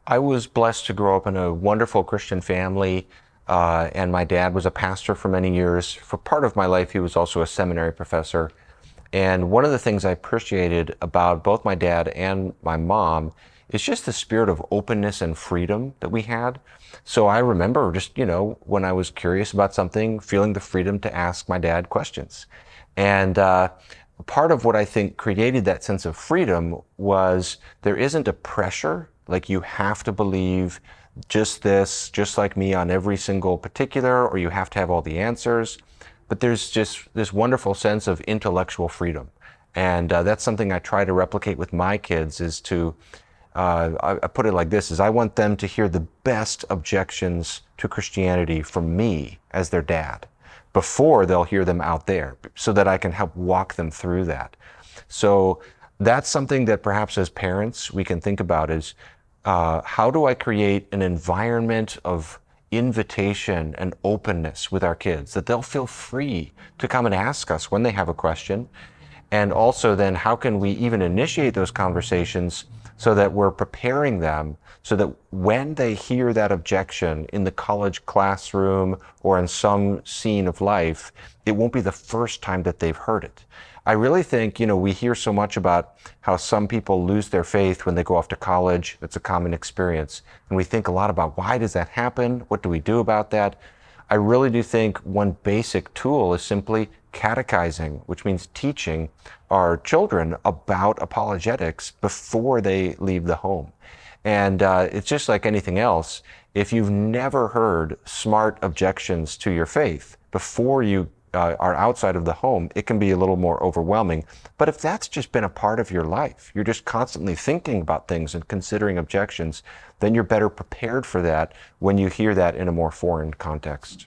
I was blessed to grow up in a wonderful Christian family, and my dad was a pastor for many years. For part of my life, he was also a seminary professor. And one of the things I appreciated about both my dad and my mom is just the spirit of openness and freedom that we had. So I remember just, when I was curious about something, feeling the freedom to ask my dad questions. And part of what I think created that sense of freedom was there isn't a pressure, like you have to believe just this, just like me on every single particular, or you have to have all the answers. But there's just this wonderful sense of intellectual freedom. And that's something I try to replicate with my kids is to, I put it like this, is I want them to hear the best objections to Christianity from me as their dad before they'll hear them out there so that I can help walk them through that. So that's something that perhaps as parents we can think about is how do I create an environment of invitation and openness with our kids that they'll feel free to come and ask us when they have a question. And also then how can we even initiate those conversations so that we're preparing them so that when they hear that objection in the college classroom or in some scene of life, it won't be the first time that they've heard it. I really think, we hear so much about how some people lose their faith when they go off to college. It's a common experience. And we think a lot about why does that happen? What do we do about that? I really do think one basic tool is simply catechizing, which means teaching our children about apologetics before they leave the home. And it's just like anything else. If you've never heard smart objections to your faith before you are outside of the home, it can be a little more overwhelming. But if that's just been a part of your life, you're just constantly thinking about things and considering objections, then you're better prepared for that when you hear that in a more foreign context.